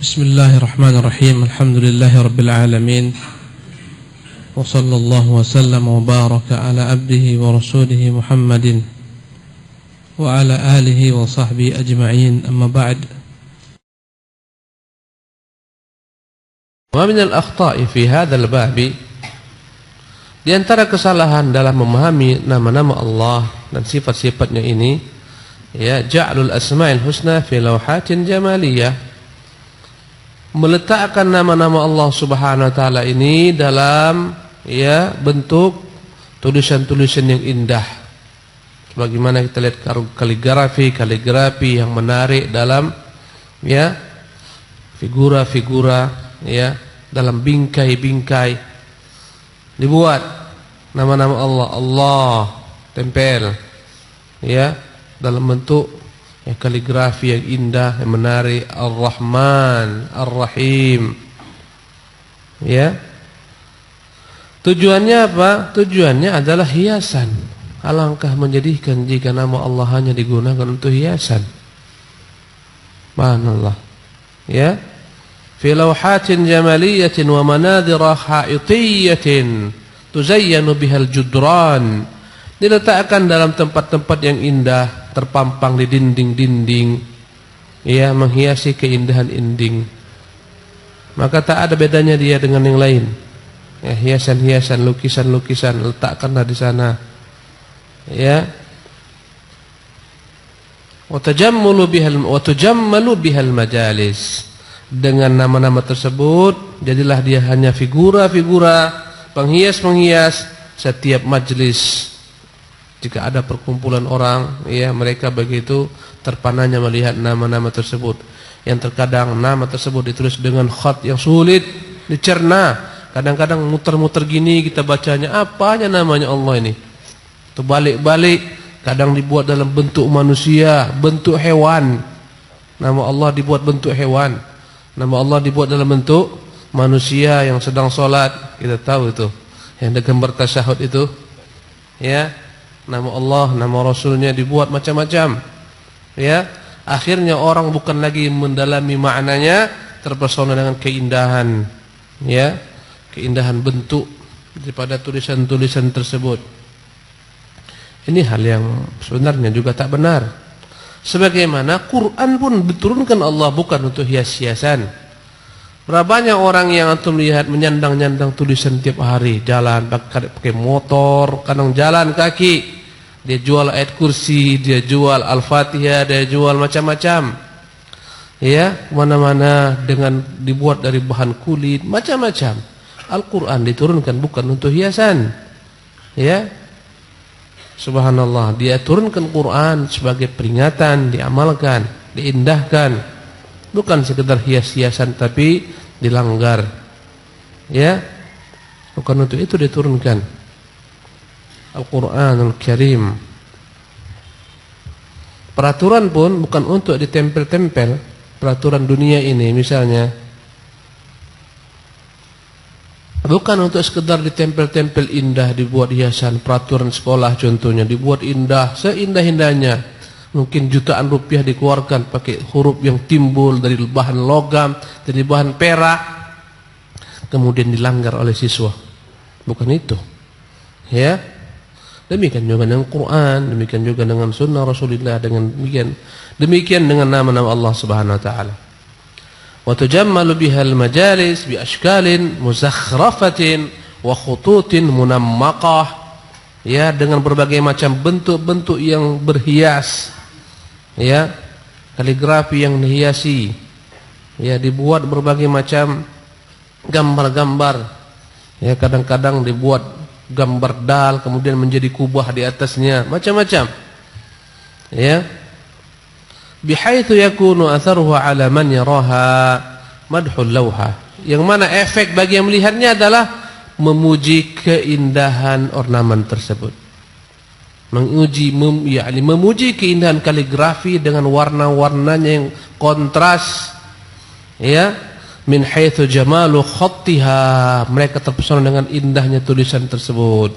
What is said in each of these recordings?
بسم الله الرحمن الرحيم. الحمد لله رب العالمين، وصلى الله وسلم وبارك على عبده ورسوله محمد وعلى آله وصحبه أجمعين. أما بعد، ومن الأخطاء في هذا الباب, di antara kesalahan dalam memahami nama-nama Allah dan sifat-sifatnya ini, ya, ja'lul asma'il husna fi lawhatin jamaliyah, meletakkan nama-nama Allah Subhanahu wa taala ini dalam, ya, bentuk tulisan-tulisan yang indah. Bagaimana kita lihat kaligrafi yang menarik dalam, ya, figura-figura, ya, dalam bingkai-bingkai dibuat nama-nama Allah tempel, ya, dalam bentuk, ya, kaligrafi yang indah, yang menarik. Ar-Rahman, Ar-Rahim, ya. Tujuannya apa? Tujuannya adalah hiasan. Alangkah menjadikan jika nama Allah hanya digunakan untuk hiasan. Subhanallah, ya. Fi lawhatin jamaliyatin wa manadhira haitiyatin tuzayyanu bihal judran, diletakkan dalam tempat-tempat yang indah, terpampang di dinding-dinding, ya, menghiasi keindahan dinding. Maka tak ada bedanya dia dengan yang lain, ya, hiasan-hiasan, lukisan-lukisan, letakkanlah di sana, ya. Wa tujammalu bihal majalis, dengan nama-nama tersebut jadilah dia hanya figura-figura, penghias-penghias setiap majlis. Jika ada perkumpulan orang, ya, mereka begitu terpananya melihat nama-nama tersebut. Yang terkadang nama tersebut ditulis dengan khat yang sulit dicerna. Kadang-kadang muter-muter gini kita bacanya, apanya namanya Allah ini? Itu balik-balik, kadang dibuat dalam bentuk manusia, bentuk hewan. Nama Allah dibuat bentuk hewan. Nama Allah dibuat dalam bentuk manusia yang sedang sholat. Kita tahu itu, yang ada gambar tasyahud itu, ya. Nama Allah, nama Rasulnya dibuat macam-macam, ya. Akhirnya orang bukan lagi mendalami maknanya, terpesona dengan keindahan, ya, keindahan bentuk daripada tulisan-tulisan tersebut. Ini hal yang sebenarnya juga tak benar. Sebagaimana Quran pun diturunkan Allah bukan untuk hias-hiasan. Berapa banyak orang yang antum lihat menyandang-nyandang tulisan tiap hari, jalan pakai motor, kadang jalan kaki, dia jual ayat kursi, dia jual Al-Fatihah, dia jual macam-macam, ya, mana-mana dengan dibuat dari bahan kulit, macam-macam. Al-Quran diturunkan bukan untuk hiasan, ya. Subhanallah, dia turunkan Quran sebagai peringatan, diamalkan, diindahkan, bukan sekedar hias-hiasan tapi dilanggar, ya. Bukan untuk itu diturunkan Al-Quranul Karim. Peraturan pun bukan untuk ditempel-tempel. Peraturan dunia ini misalnya bukan untuk sekedar ditempel-tempel indah, dibuat hiasan. Peraturan sekolah contohnya dibuat indah, seindah-indahnya. Mungkin jutaan rupiah dikeluarkan pakai huruf yang timbul dari bahan logam, dari bahan perak, kemudian dilanggar oleh siswa. Bukan itu, ya. Demikian juga dengan Quran, demikian juga dengan sunnah Rasulullah, dengan demikian dengan nama-nama Allah Subhanahu wa taala. Wa tujammalu bihal majalis bi ashkalin muzakhrafatin wa khututin munammaqah, ya, dengan berbagai macam bentuk-bentuk yang berhias, ya, kaligrafi yang dihiasi, ya, dibuat berbagai macam gambar-gambar, ya, kadang-kadang dibuat gambar dal kemudian menjadi kubah di atasnya, macam-macam, ya, bihaitsu yakunu atharuhu ala man yaraha madhul lawha, yang mana efek bagi yang melihatnya adalah memuji keindahan ornamen tersebut, memuji keindahan kaligrafi dengan warna-warnanya yang kontras, ya. Min haitsu jamalu khattiha, mereka terpesona dengan indahnya tulisan tersebut.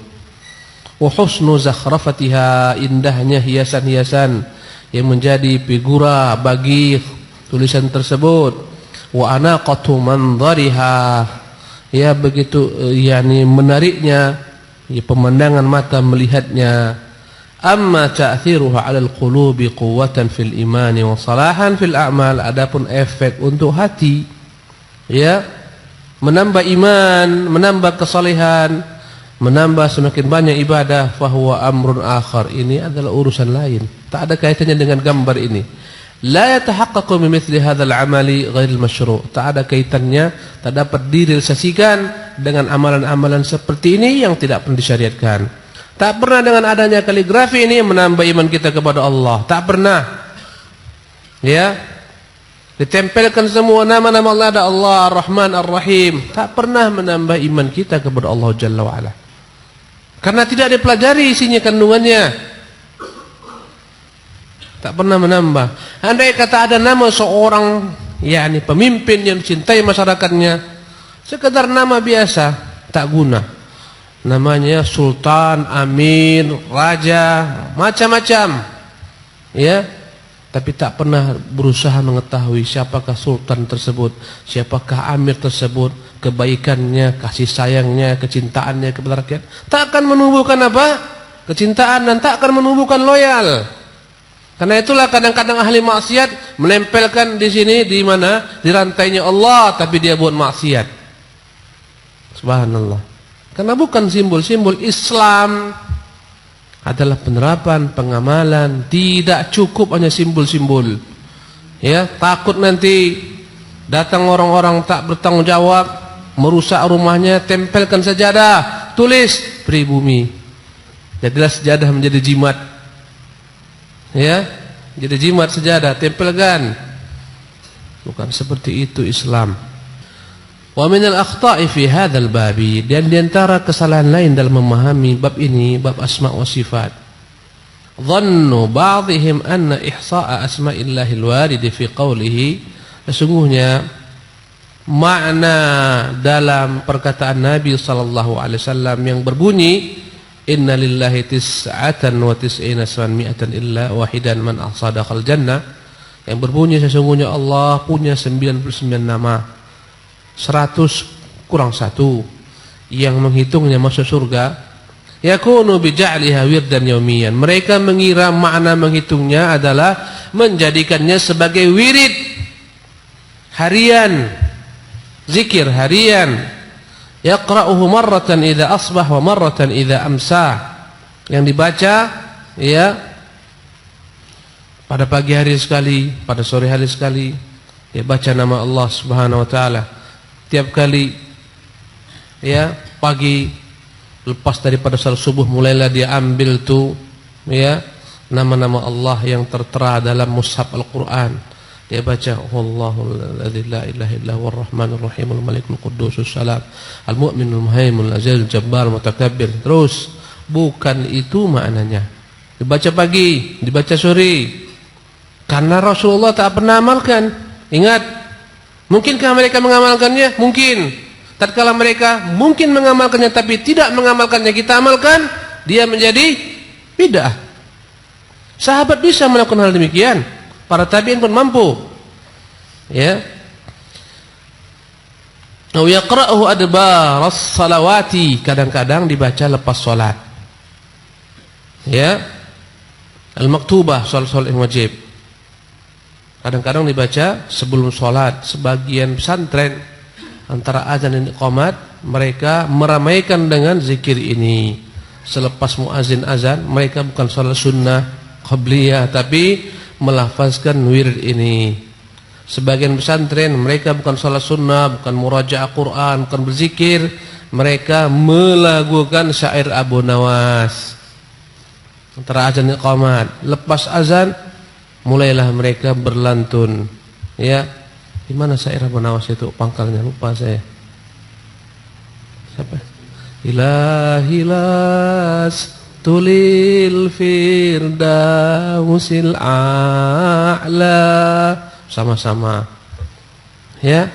Wa husnu zakhrafatiha, indahnya hiasan-hiasan yang menjadi figura bagi tulisan tersebut. Wa anaqatu manzariha, ya begitu yakni menariknya ya pemandangan mata melihatnya. Amma ta'thiruha 'alal qulubi quwwatan fil imani wa salahan fil a'mal, adapun efek untuk hati ya menambah iman, menambah kesalehan, menambah semakin banyak ibadah, fahuwa amrun akhar, ini adalah urusan lain, tak ada kaitannya dengan gambar ini. La yatahaqqaqu bimithli hadzal amali ghairil masyru', tak ada kaitannya, tak dapat direalisasikan dengan amalan-amalan seperti ini yang tidak pernah disyariatkan. Tak pernah dengan adanya kaligrafi ini menambah iman kita kepada Allah, tak pernah. Ya, ditempelkan semua nama-nama Allah, ada Allah Ar-Rahman Ar-Rahim, tak pernah menambah iman kita kepada Allah Jalla wa Ala, karena tidak dipelajari isinya, kandungannya tak pernah menambah. Andai kata ada nama seorang yakni pemimpin yang dicintai masyarakatnya, sekedar nama biasa tak guna, namanya sultan, amir, raja, macam-macam ya, tapi tak pernah berusaha mengetahui siapakah sultan tersebut, siapakah amir tersebut, kebaikannya, kasih sayangnya, kecintaannya kepada rakyat. Tak akan menumbuhkan apa? Kecintaan, dan tak akan menumbuhkan loyal. Karena itulah kadang-kadang ahli maksiat menempelkan di sini, di mana? Di rantainya Allah, tapi dia buat maksiat. Subhanallah. Karena bukan simbol-simbol. Islam adalah penerapan, pengamalan, tidak cukup hanya simbol-simbol. Ya, takut nanti datang orang-orang tak bertanggung jawab, merusak rumahnya, tempelkan sajadah, tulis pribumi. Jadilah sejadah menjadi jimat. Ya, jadi jimat sejadah, tempelkan. Bukan seperti itu Islam. Wa minal akhta'i fi hadzal babi, dan di antara kesalahan lain dalam memahami bab ini, bab asma wa sifat, dhannu ba'dihim anna ihsa'a asma'illahil warid fi qawlihi, sesungguhnya makna dalam perkataan Nabi sallallahu alaihi wasallam yang berbunyi inna lillahi tis'atan wa tis'ina mi'atan illa wahidan man ahsadaqal jannah, yang berbunyi sesungguhnya Allah punya 99 nama, 100 kurang 1 yang menghitungnya masuk surga. Yakunu bija'liha wirdan yaumiyan, mereka mengira makna menghitungnya adalah menjadikannya sebagai wirid harian, zikir harian. Yaqra'uhu marratan idza asbah wa marratan idza amsa, yang dibaca ya pada pagi hari sekali, pada sore hari sekali, dia baca nama Allah Subhanahu wa taala. Tiap kali ya pagi lepas daripada salat subuh, mulailah dia ambil tuh ya nama-nama Allah yang tertera dalam mushaf Al-Qur'an. Dia baca Wallahu alladzi la ilaha illa huwar rahmanur rahim al-malikul quddusus salam al-mu'minul muhaiminul azizul jabbar mutakabbir. Terus bukan itu maknanya. Dibaca pagi, dibaca sore. Karena Rasulullah tak pernah amalkan. Ingat, mungkinkah mereka mengamalkannya? Mungkin. Tatkala mereka mungkin mengamalkannya tapi tidak mengamalkannya, kita amalkan, dia menjadi bid'ah. Sahabat bisa melakukan hal demikian, para tabi'in pun mampu. Ya. Wa yaqra'uhu adbaras salawati, kadang-kadang dibaca lepas salat. Ya. Al-maktubah, salat yang wajib. Kadang-kadang dibaca sebelum sholat. Sebagian pesantren antara azan dan iqamat, mereka meramaikan dengan zikir ini. Selepas muazin azan, mereka bukan sholat sunnah qabliyah, tapi melafazkan wirid ini. Sebagian pesantren mereka bukan sholat sunnah, bukan murajaah Quran, bukan berzikir, mereka melakukan syair Abu Nawas antara azan dan iqamat. Lepas azan mulailah mereka berlantun. Ya, di mana syair Abu Nawas itu? Pangkalnya lupa saya. Siapa? Ilahilas tulil firdausil a'la, sama-sama. Ya.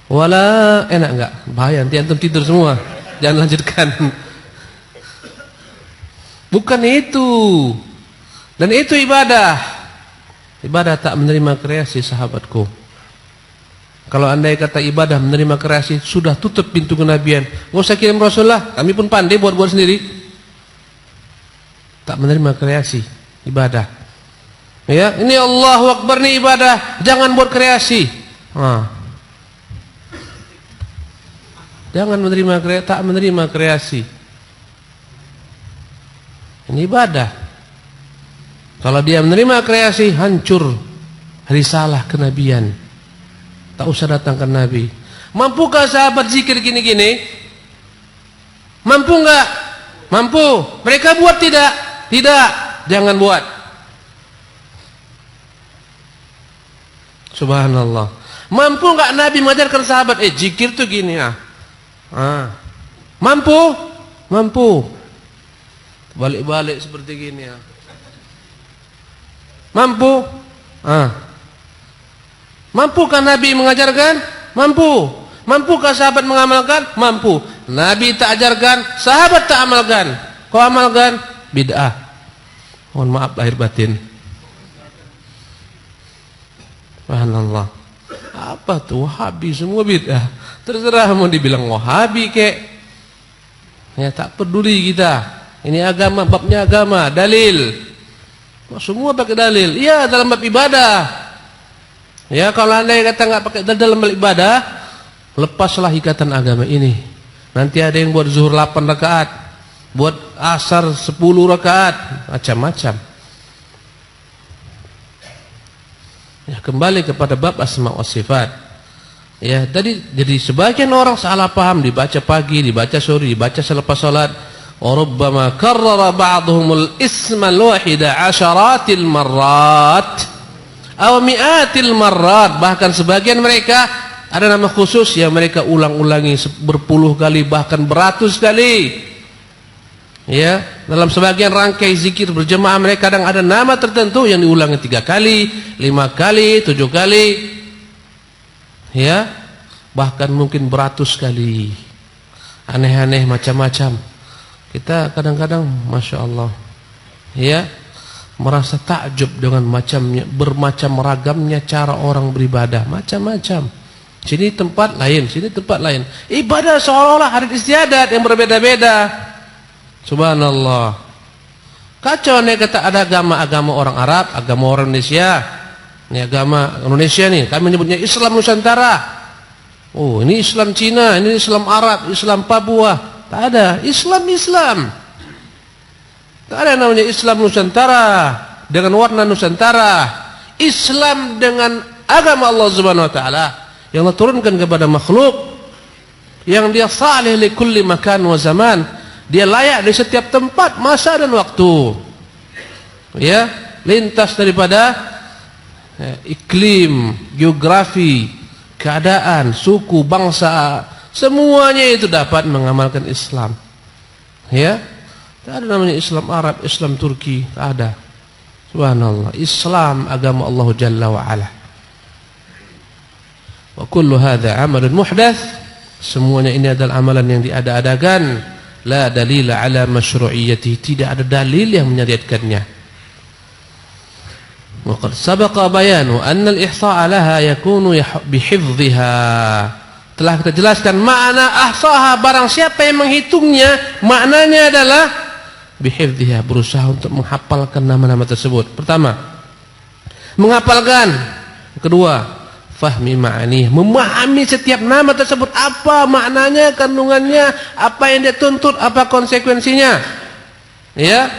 Wala enak enggak? Bahaya nanti antum tidur semua. Jangan lanjutkan. Bukan itu. Dan itu ibadah. Ibadah tak menerima kreasi sahabatku. Kalau andai kata ibadah menerima kreasi, sudah tutup pintu kenabian. Nggak usah kirim Rasulullah, kami pun pandai buat-buat sendiri. Tak menerima kreasi, ibadah. Ya, ini Allahu Akbar nih ibadah, jangan buat kreasi. Jangan menerima kreasi, tak menerima kreasi. Ini ibadah. Kalau dia menerima kreasi, hancur risalah kenabian. Tak usah datangkan Nabi. Mampukah sahabat zikir gini-gini? Mampu enggak? Mampu. Mereka buat tidak? Tidak. Jangan buat. Subhanallah. Mampu enggak Nabi mengajarkan sahabat? Zikir tuh gini ya. Mampu? Mampu. Balik-balik seperti gini ya. Mampu? Mampukah Nabi mengajarkan? Mampu. Mampukah sahabat mengamalkan? Mampu. Nabi tak ajarkan, sahabat tak amalkan. Kau amalkan? Bid'ah. Mohon maaf lahir batin. Subhanallah. Apa tuh Wahabi, semua bid'ah. Terserah mau dibilang Wahabi kek. Ya tak peduli kita. Ini agama, babnya agama, dalil. Semua pakai dalil. Iya dalam bab ibadah. Ya kalau andai kata nggak pakai dalil dalam bab ibadah, lepaslah ikatan agama ini. Nanti ada yang buat zuhur 8 rakaat, buat asar 10 rakaat, macam-macam. Ya kembali kepada bab asma wa sifat. Ya tadi jadi sebagian orang salah paham, dibaca pagi, dibaca sore, dibaca selepas salat. Rubbama karrara ba'dhumul ismal wahida 'asharatil marrat aw mi'atil marrat. Bahkan sebagian mereka ada nama khusus yang mereka ulang-ulangi berpuluh kali bahkan beratus kali. Ya, dalam sebagian rangkai zikir berjemaah mereka kadang ada nama tertentu yang diulangi 3 kali, 5 kali, 7 kali. Ya, bahkan mungkin beratus kali. Aneh-aneh macam-macam. Kita kadang-kadang Masya Allah ya merasa takjub dengan bermacam ragamnya cara orang beribadah, macam-macam. Sini tempat lain, sini tempat lain. Ibadah seolah-olah hari istiadat yang berbeda-beda. Subhanallah. Kacau nih kata ada agama orang Arab, agama orang Indonesia. Ini agama Indonesia nih, kami menyebutnya Islam Nusantara. Oh, ini Islam Cina, ini Islam Arab, Islam Papua. Tak ada Islam. Tak ada namanya Islam Nusantara dengan warna Nusantara. Islam dengan agama Allah Subhanahu wa taala yang Allah turunkan kepada makhluk, yang dia salih li kulli makan wa zaman. Dia layak di setiap tempat, masa dan waktu. Ya, lintas daripada iklim, geografi, keadaan, suku, bangsa, semuanya itu dapat mengamalkan Islam. Ya, tak ada namanya Islam Arab, Islam Turki, tak ada. Subhanallah. Islam agama Allah Jalla wa Ala. Wa kullu hadza amalun muhdath. Semuanya ini adalah amalan yang diada-adakan. La dalila ala masyru'iyyati. Tidak ada dalil yang menyariatkannya. Wa qad sabaqa bayanu anna al-ihsa'a laha yakunu bihifdhiha. Telah kita jelaskan makna ahsaha, barang siapa yang menghitungnya, maknanya adalah bihifdhiha, berusaha untuk menghafalkan nama-nama tersebut. Pertama, menghafalkan. Kedua, fahmi ma'ani, memahami setiap nama tersebut, apa maknanya, kandungannya, apa yang dia tuntut, apa konsekuensinya. Ya.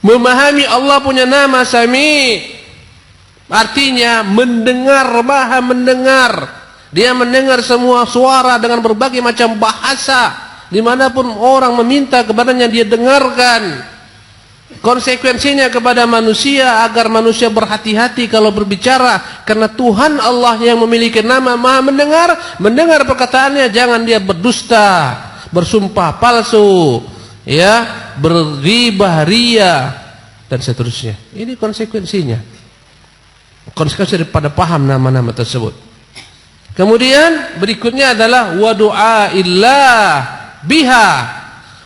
Memahami Allah punya nama Sami. Artinya mendengar, maha mendengar. Dia mendengar semua suara dengan berbagai macam bahasa. Dimanapun orang meminta kepadanya dia dengarkan. Konsekuensinya kepada manusia agar manusia berhati-hati kalau berbicara. Karena Tuhan Allah yang memiliki nama maha mendengar. Mendengar perkataannya, jangan dia berdusta, bersumpah palsu, ya, berghibah, ria, dan seterusnya. Ini konsekuensinya. Konsekuensi daripada paham nama-nama tersebut. Kemudian berikutnya adalah wa du'aillah biha,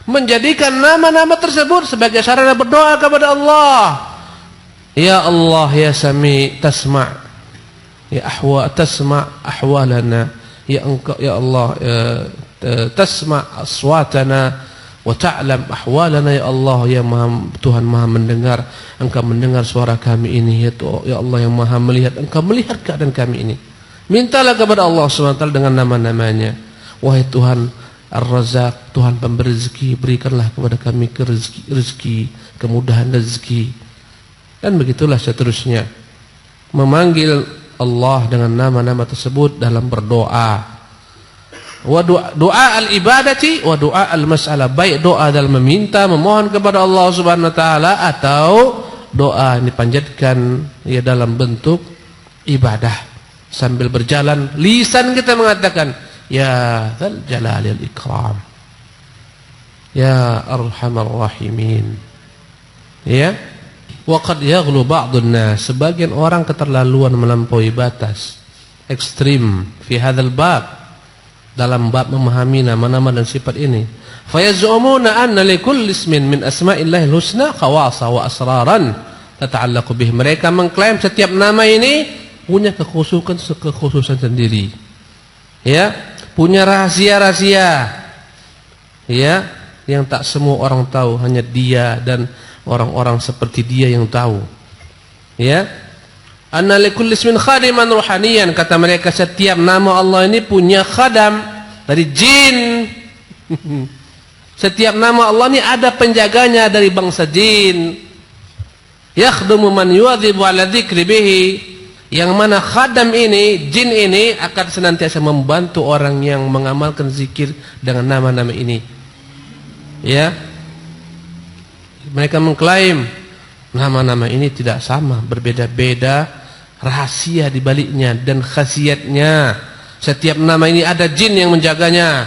menjadikan nama-nama tersebut sebagai sarana berdoa kepada Allah. Ya Allah ya Sami tasma'. Ya tasma' ahwalana, ya engkau ya Allah, tasma' aswatana wa ta'lam ahwalana, ya Allah ya Tuhan maha mendengar, engkau mendengar suara kami ini, ya Allah yang maha melihat, engkau melihat keadaan kami ini. Mintalah kepada Allah SWT dengan nama-namanya. Wahai Tuhan Ar-Razzaq, Tuhan pemberi rezeki, berikanlah kepada kami rezeki, kemudahan rezeki. Dan begitulah seterusnya, memanggil Allah dengan nama-nama tersebut dalam berdoa. Wa doa al-ibadati wa doa al-mas'alah, baik doa dalam meminta, memohon kepada Allah Subhanahu wa taala, atau doa yang dipanjatkan ya dalam bentuk ibadah. Sambil berjalan lisan kita mengatakan ya dzal jalali wal ikram, ya arhamar rahimin. Ya, wa qad yaghlu ba'dun nas, sebagian orang keterlaluan melampaui batas, ekstrim fi hadzal bab, dalam bab memahami nama-nama dan sifat ini. Fayaz'umuna anna likulli ismin min asma'illahil husna khawasa wa asraran tata'allaqu bih. Mereka mengklaim setiap nama ini punya kekhususan sendiri. Ya, punya rahasia-rahasia. Ya, yang tak semua orang tahu, hanya dia dan orang-orang seperti dia yang tahu. Ya. Anna likulli ismin khadiman ruhaniyan, kata mereka setiap nama Allah ini punya khadam dari jin. Setiap nama Allah ini ada penjaganya dari bangsa jin. Yakhdumu man yu'adhibu ala dzikri bihi, yang mana khadam ini, jin ini akan senantiasa membantu orang yang mengamalkan zikir dengan nama-nama ini. Ya. Mereka mengklaim nama-nama ini tidak sama, berbeda-beda rahasia di baliknya dan khasiatnya. Setiap nama ini ada jin yang menjaganya.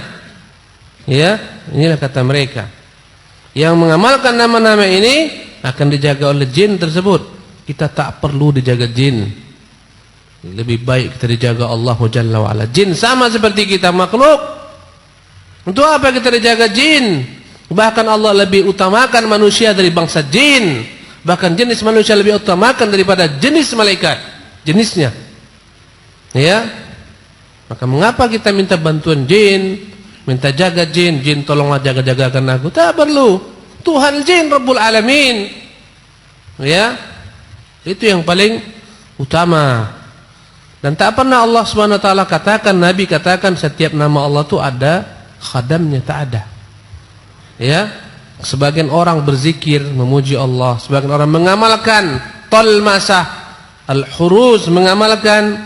Ya, inilah kata mereka. Yang mengamalkan nama-nama ini akan dijaga oleh jin tersebut. Kita tak perlu dijaga jin. Lebih baik kita dijaga Allah Jalla wa Ala. Jin sama seperti kita makhluk. Untuk apa kita dijaga jin? Bahkan Allah lebih utamakan manusia dari bangsa jin. Bahkan jenis manusia lebih utamakan daripada jenis malaikat, jenisnya. Ya. Maka mengapa kita minta bantuan jin, minta jaga jin, jin tolonglah jaga-jagakan aku? Tak perlu. Tuhan jin Rabbul Alamin. Ya. Itu yang paling utama. Dan tak pernah Allah Subhanahu wa taala katakan, Nabi katakan setiap nama Allah itu ada khadamnya, tak ada. Ya. Sebagian orang berzikir memuji Allah, sebagian orang mengamalkan talmasah al-huruz, mengamalkan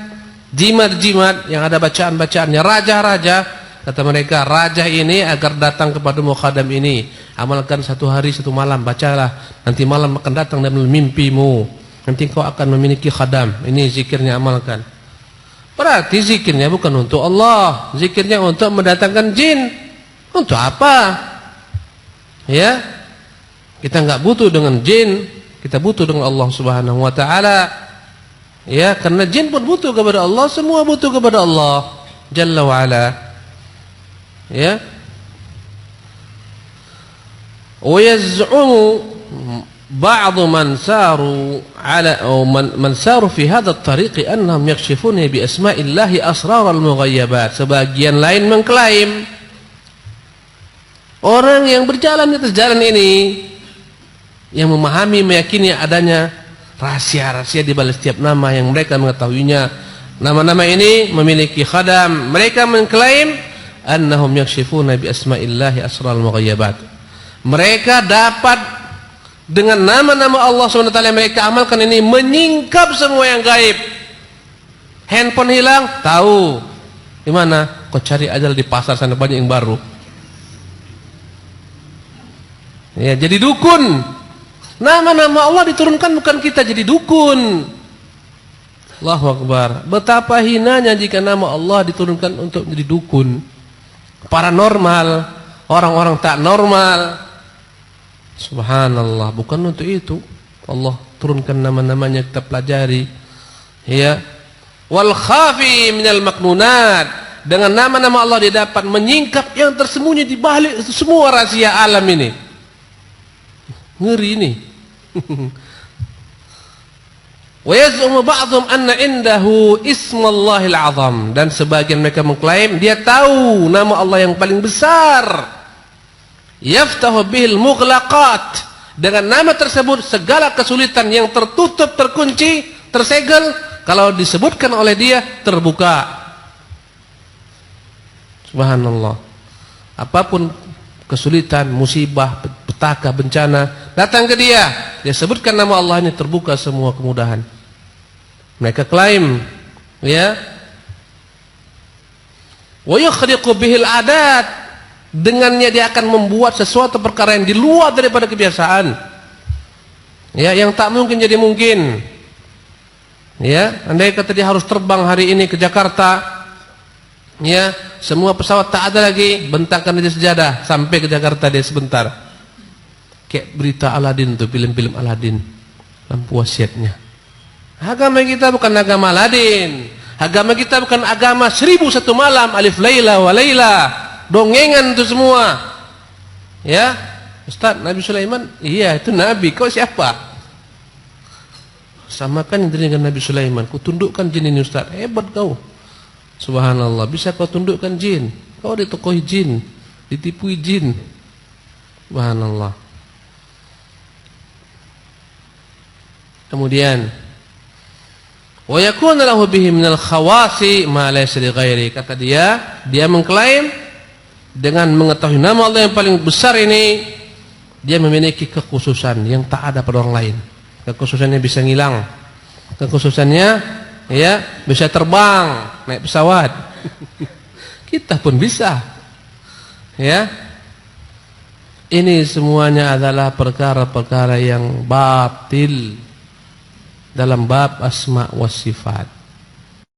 jimat-jimat yang ada bacaan-bacaannya, raja-raja. Kata mereka, raja ini agar datang kepada khadam ini, amalkan 1 hari 1 malam, bacalah, nanti malam akan datang dalam mimpimu, nanti kau akan memiliki khadam. Ini zikirnya, amalkan. Berarti zikirnya bukan untuk Allah, zikirnya untuk mendatangkan jin. Untuk apa? Ya, kita nggak butuh dengan jin, kita butuh dengan Allah Subhanahu wa taala. Ya, karena jin pun butuh kepada Allah, semua butuh kepada Allah Jalla wa Ala. Ya. Wa yaz'umu ba'd man saru ala aw man saru fi hadha at-tariq annahum yakshifuna bi asma'illahi asrar al-mughayyabat. Sebagian lain mengklaim orang yang berjalan di atas jalan ini, yang memahami, meyakini adanya rahasia-rahasia di balik setiap nama yang mereka mengetahuinya. Nama-nama ini memiliki khadam. Mereka mengklaim annahum yakshifuna bi asma'illahi asral mughayyabat. Mereka dapat dengan nama-nama Allah SWT yang mereka amalkan ini menyingkap semua yang gaib. Handphone hilang, tahu. Di mana? Kau cari aja di pasar sana, banyak yang baru. Ya, jadi dukun. Nama-nama Allah diturunkan bukan kita jadi dukun. Allahu Akbar. Betapa hinanya jika nama Allah diturunkan untuk menjadi dukun. Paranormal, orang-orang tak normal. Subhanallah, bukan untuk itu Allah turunkan nama-namanya, kita pelajari. Ya. Wal khafi minal maknunat. Dengan nama-nama Allah dia dapat menyingkap yang tersembunyi di balik semua rahasia alam ini. Ngeri ini. Wa yaz'umu ba'dhum anna indahu ismullahil azam, dan sebagian mereka mengklaim dia tahu nama Allah yang paling besar. Yaftahu bihil mughlaqat, dengan nama tersebut segala kesulitan yang tertutup, terkunci, tersegel, kalau disebutkan oleh dia terbuka. Subhanallah. Apapun kesulitan, musibah, petaka, bencana datang ke dia sebutkan nama Allah, ini terbuka semua kemudahan. Mereka klaim, ya. Wa yakhriqu bihil adat, dengannya dia akan membuat sesuatu perkara yang di luar daripada kebiasaan. Ya, yang tak mungkin jadi mungkin. Ya, andai kata dia harus terbang hari ini ke Jakarta, ya, semua pesawat tak ada lagi, bentangkan aja sejadah sampai ke Jakarta dia sebentar. Kayak berita Aladin tuh, film-film Aladin, lampu wasiatnya. Agama kita bukan agama Aladin. Agama kita bukan agama 1001 malam, alif laila wa laila, dongengan itu semua. Ya, Ustaz, Nabi Sulaiman, iya itu nabi, kau siapa? Samakan dengan Nabi Sulaiman. Ku tundukkan jin ini, Ustaz. Hebat kau. Subhanallah, bisa kau tundukkan jin. Kau ditokohi jin, ditipui jin. Subhanallah. Kemudian wa yakunu lahu bihi minal khawasi ma laysa li ghairi, kata dia mengklaim dengan mengetahui nama Allah yang paling besar ini, dia memiliki kekhususan yang tak ada pada orang lain. Kekhususannya bisa ngilang, kekhususannya ya bisa terbang, naik pesawat. Kita pun bisa. Ya. Ini semuanya adalah perkara-perkara yang batil dalam bab asma wa sifat.